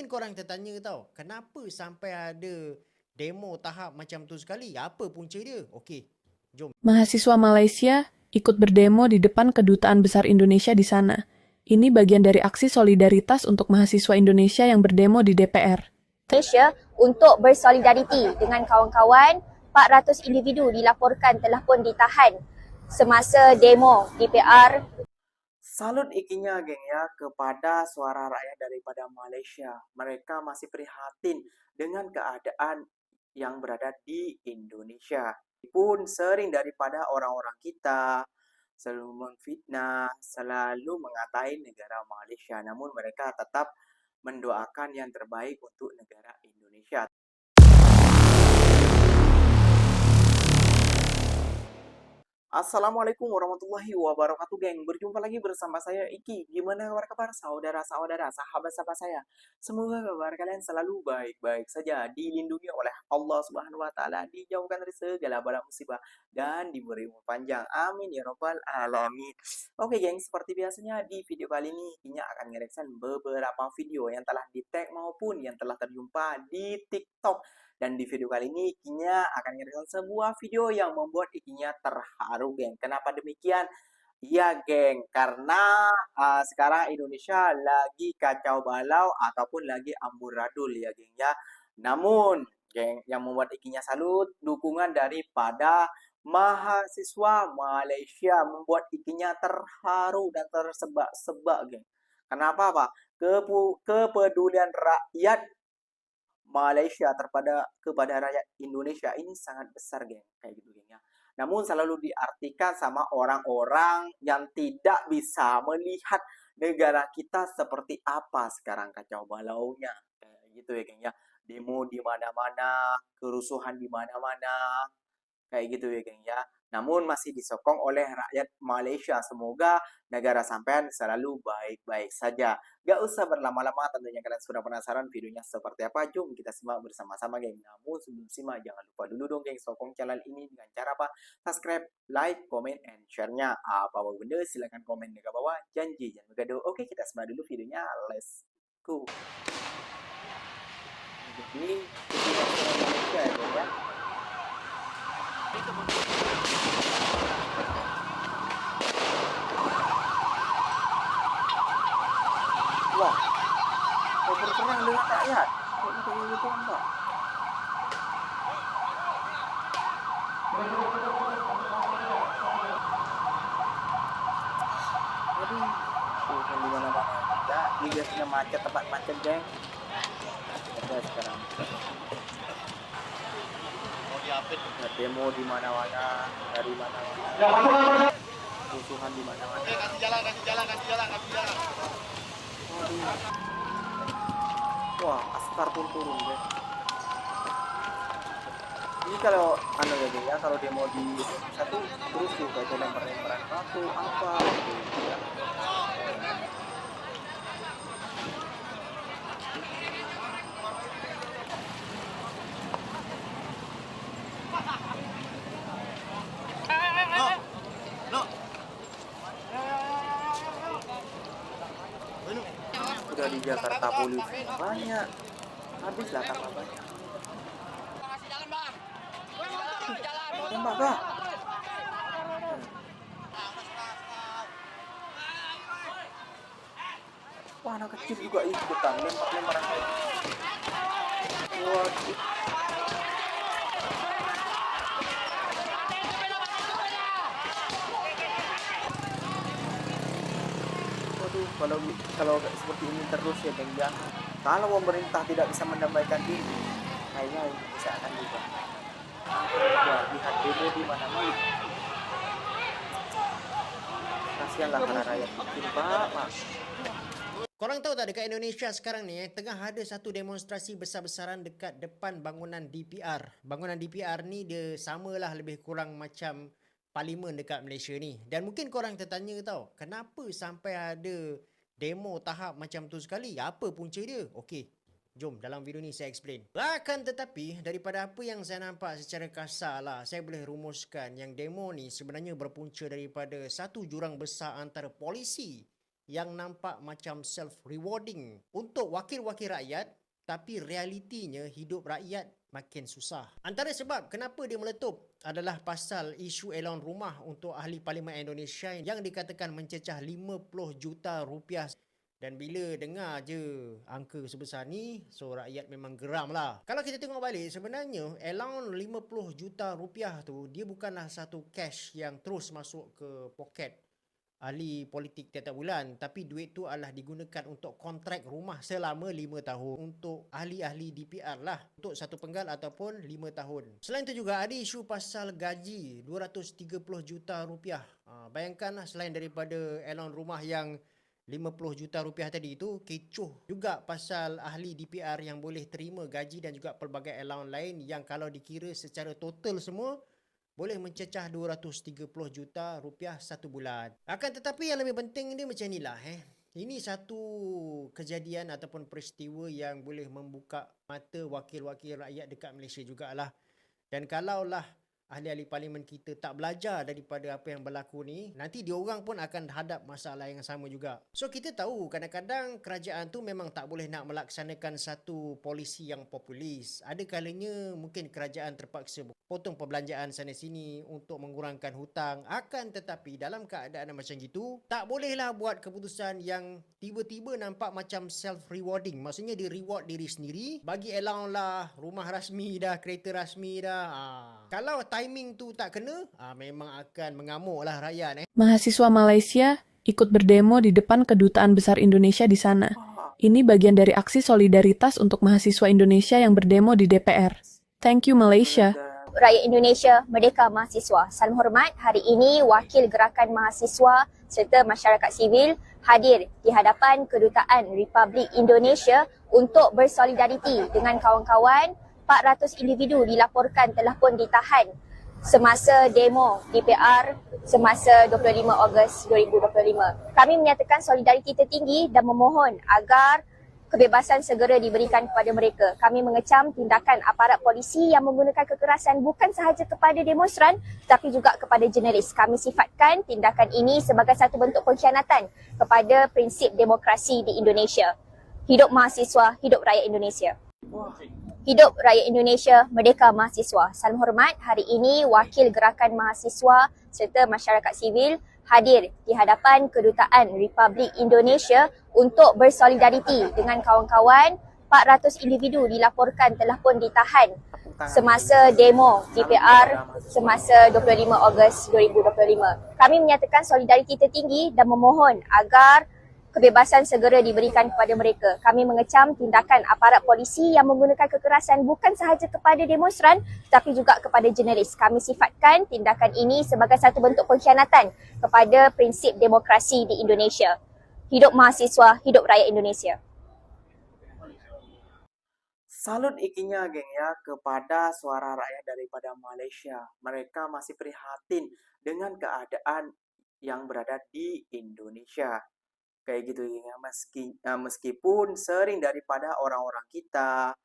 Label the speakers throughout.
Speaker 1: Korang tertanya tau, kenapa sampai ada demo tahap macam tu sekali? Apa punca dia? Okey, jom.
Speaker 2: Mahasiswa Malaysia ikut berdemo di depan Kedutaan Besar Indonesia di sana. Ini bagian dari aksi solidaritas untuk mahasiswa Indonesia yang berdemo di DPR.
Speaker 3: Malaysia untuk bersolidariti dengan kawan-kawan. 400 individu dilaporkan telah pun ditahan semasa demo DPR.
Speaker 4: Salut ikinya geng ya kepada suara rakyat daripada Malaysia. Mereka masih prihatin dengan keadaan yang berada di Indonesia. Pun sering daripada orang-orang kita selalu memfitnah, selalu mengatai negara Malaysia. Namun mereka tetap mendoakan yang terbaik untuk negara Indonesia. Assalamualaikum warahmatullahi wabarakatuh geng. Berjumpa lagi bersama saya Iki. Gimana kabar saudara-saudara, sahabat-sahabat saya? Semoga kabar kalian selalu baik-baik saja, dilindungi oleh Allah Subhanahu wa taala, dijauhkan dari segala bala musibah dan diberi umur panjang. Amin ya rabbal alamin. Oke geng, seperti biasanya di video kali ini Inya akan ngereaction beberapa video yang telah di-tag maupun yang telah terjumpa di TikTok. Dan di video kali ini Ikinya akan ngereaction sebuah video yang membuat Ikinya terharu, geng. Kenapa demikian? Iya, geng. Karena sekarang Indonesia lagi kacau balau ataupun lagi amburadul ya, geng ya. Namun, geng, yang membuat Ikinya salut dukungan daripada mahasiswa Malaysia membuat Ikinya terharu dan tersebak-sebak, geng. Kenapa, Pak? Kepedulian rakyat Malaysia kepada rakyat Indonesia ini sangat besar, geng, kayak gitu, geng ya. Namun selalu diartikan sama orang-orang yang tidak bisa melihat negara kita seperti apa sekarang kacau balaunya, kayak gitu ya, geng ya. Demo di mana-mana, kerusuhan di mana-mana, kayak gitu ya, geng ya. Namun masih disokong oleh rakyat Malaysia. Semoga negara sampean selalu baik-baik saja. Gak usah berlama-lama, tentunya kalian sudah penasaran videonya seperti apa. Jom kita simak bersama-sama, geng. Namun sebelum simak, jangan lupa dulu dong, geng, sokong channel ini dengan cara apa? Subscribe, like, comment, and share-nya. Apa-apa benda, silahkan komen di bawah. Janji, jangan bergaduh. Oke, kita simak dulu videonya. Let's go. Ini video Malaysia ya, geng ya. Wah, mau berperang dengan rakyat. Kok kayak gitu kan, Pak? Aduh, kan di mana-mana ya. Ini biasanya macet, tempat macet, geng. Ada sekarang. Ada demo di mana-mana, dari mana-mana. Kerusuhan di mana-mana.
Speaker 5: Kasih jalan.
Speaker 4: Waduh. Wah, askar pun turun, geng. Ini kalau ya, geng ya, kalau demo di satu terus tuh kayak lempar-lemparan batu apa gitu ya. Udah di Jakarta polisi banyak, habislah tambah banyak. Tembak, Kak. Wah, anak kecil juga ikutan lempar-lemparan kayak gitu. Waduh. Waduh, kalau seperti ini terus ya, geng ya. Kalau pemerintah tidak bisa mendamaikan diri, kayaknya bisa akan juga. Wah, lihat demo di mana-mana. Kasihanlah para rakyat kecil, Pak.
Speaker 1: Korang tahu tak dekat Indonesia sekarang ni tengah ada satu demonstrasi besar-besaran dekat depan bangunan DPR. Bangunan DPR ni dia samalah lebih kurang macam parlimen dekat Malaysia ni. Dan mungkin korang tertanya tau, kenapa sampai ada demo tahap macam tu sekali? Apa punca dia? Okey, jom dalam video ni saya explain. Akan tetapi daripada apa yang saya nampak secara kasar lah, saya boleh rumuskan yang demo ni sebenarnya berpunca daripada satu jurang besar antara polisi yang nampak macam self-rewarding untuk wakil-wakil rakyat, tapi realitinya hidup rakyat makin susah. Antara sebab kenapa dia meletup adalah pasal isu allowance rumah untuk ahli Parlimen Indonesia yang dikatakan mencecah 50 juta rupiah. Dan bila dengar je angka sebesar ni, so rakyat memang geram lah. Kalau kita tengok balik, sebenarnya allowance 50 juta rupiah tu, dia bukanlah satu cash yang terus masuk ke poket ahli politik tiap-tiap bulan, tapi duit tu adalah digunakan untuk kontrak rumah selama 5 tahun untuk ahli-ahli DPR lah, untuk satu penggal ataupun 5 tahun. Selain tu juga ada isu pasal gaji 230 juta rupiah. Bayangkanlah, selain daripada allowance rumah yang 50 juta rupiah tadi itu, kecoh juga pasal ahli DPR yang boleh terima gaji dan juga pelbagai allowance lain yang kalau dikira secara total semua boleh mencecah 230 juta rupiah satu bulan. Akan tetapi yang lebih penting dia macam inilah. Ini satu kejadian ataupun peristiwa yang boleh membuka mata wakil-wakil rakyat dekat Malaysia jugalah. Dan kalaulah ahli-ahli parlimen kita tak belajar daripada apa yang berlaku ni, nanti diorang pun akan hadap masalah yang sama juga. So kita tahu kadang-kadang kerajaan tu memang tak boleh nak melaksanakan satu polisi yang populis. Ada kalanya mungkin kerajaan terpaksa potong perbelanjaan sana sini untuk mengurangkan hutang. Akan tetapi dalam keadaan macam gitu, tak bolehlah buat keputusan yang tiba-tiba nampak macam self-rewarding. Maksudnya dia reward diri sendiri, bagi allowance lah, rumah rasmi dah, kereta rasmi dah. Kalau timing tu tak kena, memang akan mengamuk lah rakyat.
Speaker 2: Mahasiswa Malaysia ikut berdemo di depan Kedutaan Besar Indonesia di sana. Ini bagian dari aksi solidaritas untuk mahasiswa Indonesia yang berdemo di DPR. Thank you Malaysia.
Speaker 3: Rakyat Indonesia, Merdeka Mahasiswa. Salam hormat, hari ini wakil gerakan mahasiswa serta masyarakat sivil hadir di hadapan Kedutaan Republik Indonesia untuk bersolidariti dengan kawan-kawan. 400 individu dilaporkan telah pun ditahan semasa demo DPR semasa 25 Ogos 2025. Kami menyatakan solidariti tertinggi dan memohon agar kebebasan segera diberikan kepada mereka. Kami mengecam tindakan aparat polisi yang menggunakan kekerasan bukan sahaja kepada demonstran tetapi juga kepada jurnalis. Kami sifatkan tindakan ini sebagai satu bentuk pengkhianatan kepada prinsip demokrasi di Indonesia. Hidup mahasiswa, hidup rakyat Indonesia. Hidup rakyat Indonesia, Merdeka Mahasiswa. Salam hormat, hari ini wakil gerakan mahasiswa serta masyarakat sivil hadir di hadapan Kedutaan Republik Indonesia untuk bersolidariti dengan kawan-kawan. 400 individu dilaporkan telah pun ditahan semasa demo DPR semasa 25 Ogos 2025. Kami menyatakan solidariti tertinggi dan memohon agar kebebasan segera diberikan kepada mereka. Kami mengecam tindakan aparat polisi yang menggunakan kekerasan bukan sahaja kepada demonstran tetapi juga kepada jurnalis. Kami sifatkan tindakan ini sebagai satu bentuk pengkhianatan kepada prinsip demokrasi di Indonesia. Hidup mahasiswa, hidup rakyat Indonesia.
Speaker 4: Salut ikinya geng ya kepada suara rakyat daripada Malaysia. Mereka masih prihatin dengan keadaan yang berada di Indonesia. Kayak gitu ya, meskipun sering daripada orang-orang kita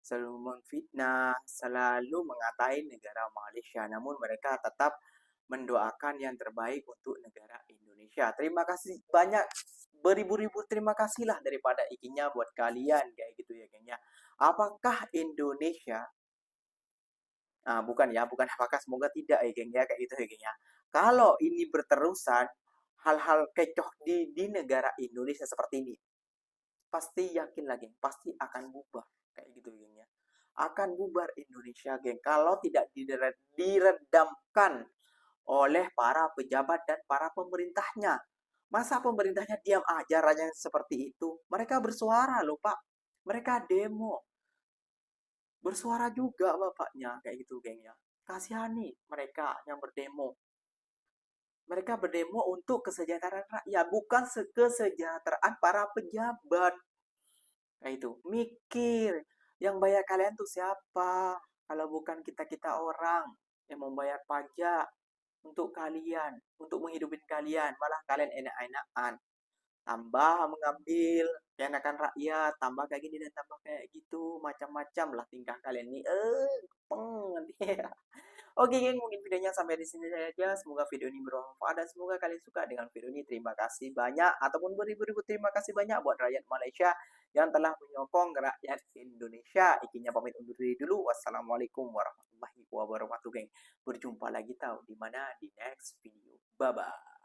Speaker 4: selalu memfitnah, selalu mengatai negara Malaysia, namun mereka tetap mendoakan yang terbaik untuk negara Indonesia. Terima kasih banyak, beribu-ribu terima kasih lah daripada ikinya buat kalian kayak gitu ya geng ya. Apakah Indonesia bukan apakah, semoga tidak ya geng ya, kayak gitu ya geng ya. Kalau ini berterusan hal-hal kecoh di negara Indonesia seperti ini, pasti yakin lagi, pasti akan bubar kayak gitu geng ya. Akan bubar Indonesia geng kalau tidak diredamkan oleh para pejabat dan para pemerintahnya. Masa pemerintahnya diam aja raja seperti itu? Mereka bersuara loh Pak, mereka demo, bersuara juga bapaknya kayak gitu geng ya. Kasihani mereka yang berdemo. Mereka berdemo untuk kesejahteraan rakyat, bukan kesejahteraan para pejabat. Kayak itu. Mikir, yang bayar kalian tuh siapa? Kalau bukan kita-kita orang yang membayar pajak untuk kalian, untuk menghidupi kalian. Malah kalian enak-enakan. Tambah mengambil kenakan rakyat, tambah kayak gini dan tambah kayak gitu. Macam-macam lah tingkah kalian nih. Peng. Oke, geng, mungkin videonya sampai di sini saja. Semoga video ini bermanfaat dan semoga kalian suka dengan video ini. Terima kasih banyak ataupun beribu-ribu terima kasih banyak buat rakyat Malaysia yang telah menyokong rakyat Indonesia. Ikinya pamit undur diri dulu. Wassalamualaikum warahmatullahi wabarakatuh, geng. Berjumpa lagi tahu di mana di next video. Bye bye.